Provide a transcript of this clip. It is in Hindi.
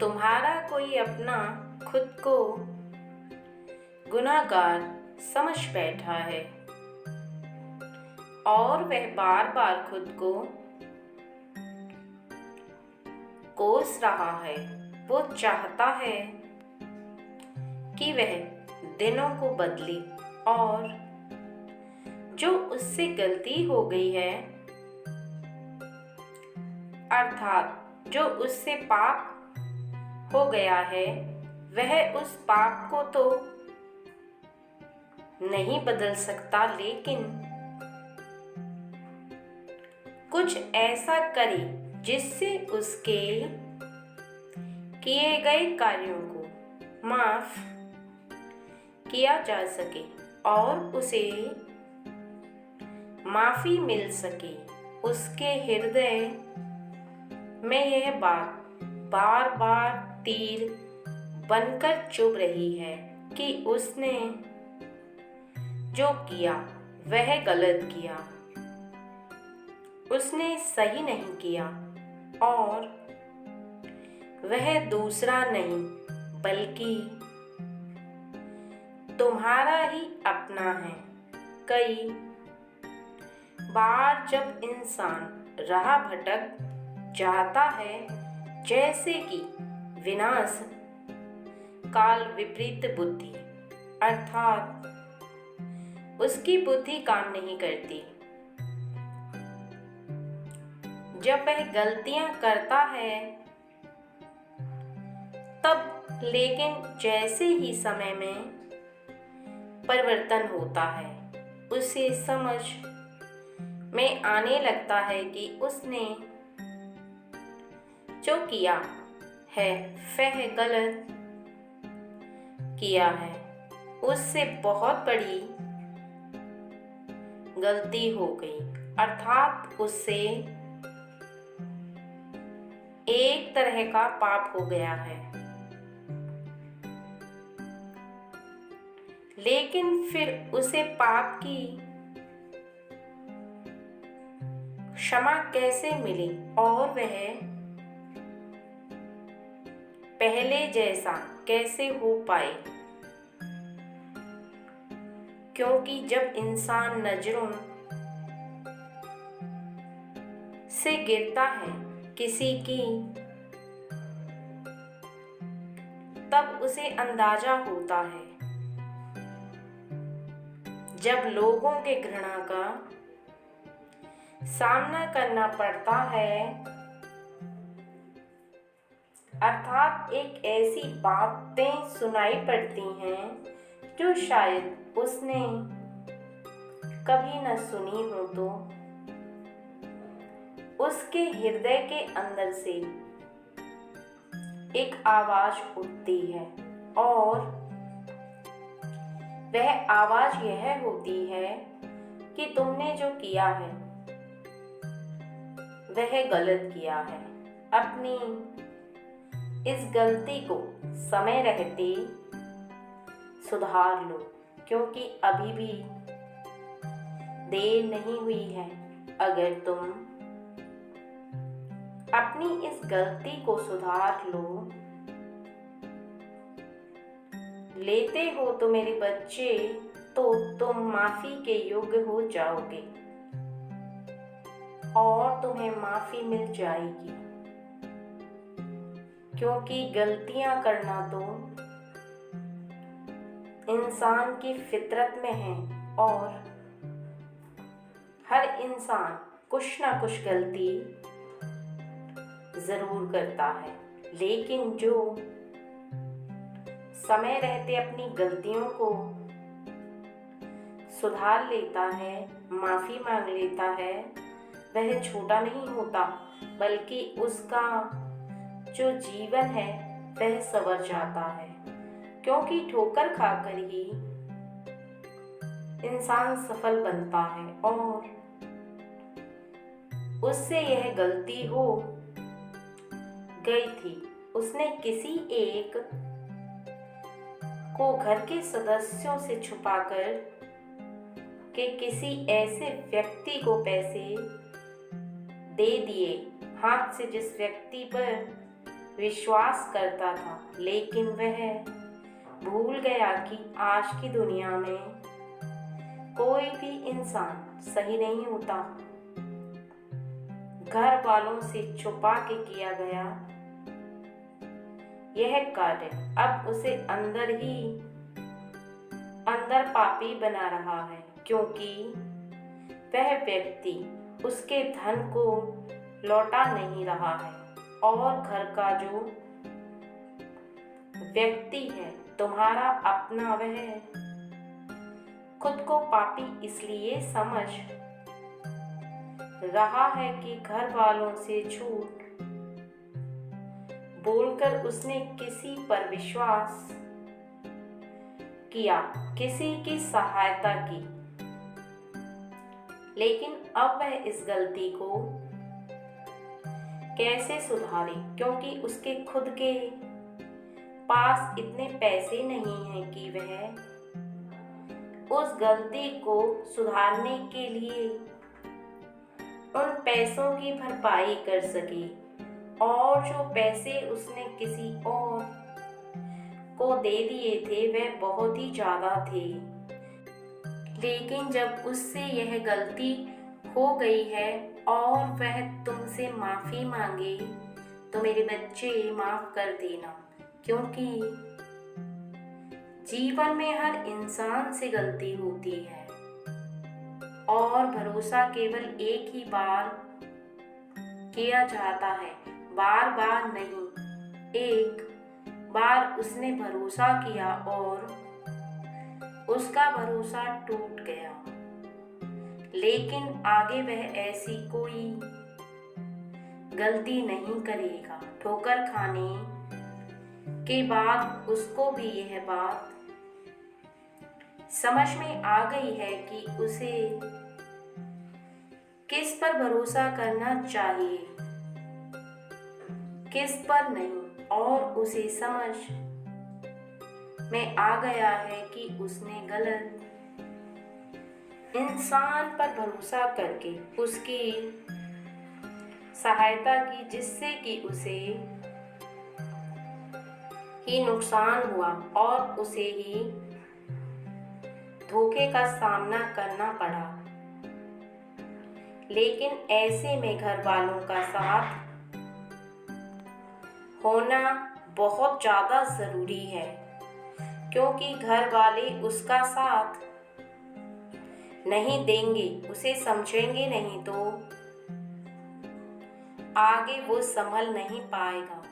तुम्हारा कोई अपना खुद को गुनाहगार समझ बैठा है और वह बार बार खुद को कोस रहा है। वो चाहता है कि वह दिनों को बदले और जो उससे गलती हो गई है, अर्थात जो उससे पाप हो गया है, वह उस पाप को तो नहीं बदल सकता, लेकिन कुछ ऐसा करे जिससे उसके किए गए कार्यों को माफ किया जा सके और उसे माफी मिल सके। उसके हृदय में यह बात बार बार तीर बनकर चुभ रही है कि उसने जो किया वह गलत किया, उसने सही नहीं किया और वह दूसरा नहीं बल्कि तुम्हारा ही अपना है। कई बार जब इंसान राह भटक जाता है, जैसे कि विनाश काल विपरीत बुद्धि, अर्थात उसकी बुद्धि काम नहीं करती, जब वह गलतियां करता है तब, लेकिन जैसे ही समय में परिवर्तन होता है, उसे समझ में आने लगता है कि उसने जो किया है वह गलत किया है। उससे बहुत बड़ी गलती हो गई, अर्थात उससे एक तरह का पाप हो गया है। लेकिन फिर उसे पाप की क्षमा कैसे मिली और वह पहले जैसा कैसे हो पाए? क्योंकि जब इंसान नजरों से गिरता है किसी की, तब उसे अंदाजा होता है। जब लोगों के घृणा का सामना करना पड़ता है, अर्थात एक ऐसी बातें सुनाई पड़ती हैं जो शायद उसने कभी न सुनी हो, तो उसके हृदय के अंदर से एक आवाज उठती है और वह आवाज यह होती है कि तुमने जो किया है वह गलत किया है। अपनी इस गलती को समय रहते सुधार लो, क्योंकि अभी भी देर नहीं हुई है। अगर तुम अपनी इस गलती को सुधार लेते हो तो मेरे बच्चे, तो तुम माफी के योग्य हो जाओगे और तुम्हें माफी मिल जाएगी, क्योंकि गलतियां करना तो इंसान की फितरत में है और हर इंसान कुछ ना कुछ गलती जरूर करता है। लेकिन जो समय रहते अपनी गलतियों को सुधार लेता है, माफी मांग लेता है, वह छोटा नहीं होता, बल्कि उसका जो जीवन है वह संवर जाता है। क्योंकि ठोकर खाकर ही इंसान सफल बनता है और उससे यह गलती हो गई थी। उसने किसी एक को घर के सदस्यों से छुपाकर के किसी ऐसे व्यक्ति को पैसे दे दिए हाथ से, जिस व्यक्ति पर विश्वास करता था, लेकिन वह भूल गया कि आज की दुनिया में कोई भी इंसान सही नहीं होता। घर वालों से छुपा के किया गया यह कार्य अब उसे अंदर पापी बना रहा है, क्योंकि वह व्यक्ति उसके धन को लौटा नहीं रहा है और घर का जो व्यक्ति है तुम्हारा अपना, वह खुद को पापी इसलिए समझ रहा है कि घर वालों से झूठ बोलकर उसने किसी पर विश्वास किया, किसी की सहायता की। लेकिन अब वह इस गलती को कैसे सुधारे, क्योंकि उसके खुद के पास इतने पैसे नहीं हैं कि वह उस गलती को सुधारने के लिए उन पैसों की भरपाई कर सके, और जो पैसे उसने किसी और को दे दिए थे वह बहुत ही ज़्यादा थे। लेकिन जब उससे यह गलती हो गई है और वह तुमसे माफ़ी मांगे तो मेरे बच्चे माफ़ कर देना, क्योंकि जीवन में हर इंसान से गलती होती है और भरोसा केवल एक ही बार किया जाता है, बार बार नहीं। एक बार उसने भरोसा किया और उसका भरोसा टूट गया, लेकिन आगे वह ऐसी कोई गलती नहीं करेगा। ठोकर खाने के बाद उसको भी यह बात समझ में आ गई है कि उसे किस पर भरोसा करना चाहिए, किस पर नहीं, और उसे समझ में आ गया है कि उसने गलत इंसान पर भरोसा करके उसकी सहायता की, जिससे कि उसे ही नुकसान हुआ और उसे ही धोखे का सामना करना पड़ा। लेकिन ऐसे में घर वालों का साथ होना बहुत ज़्यादा ज़रूरी है, क्योंकि घर वाले उसका साथ नहीं देंगे, उसे समझेंगे नहीं तो आगे वो संभल नहीं पाएगा।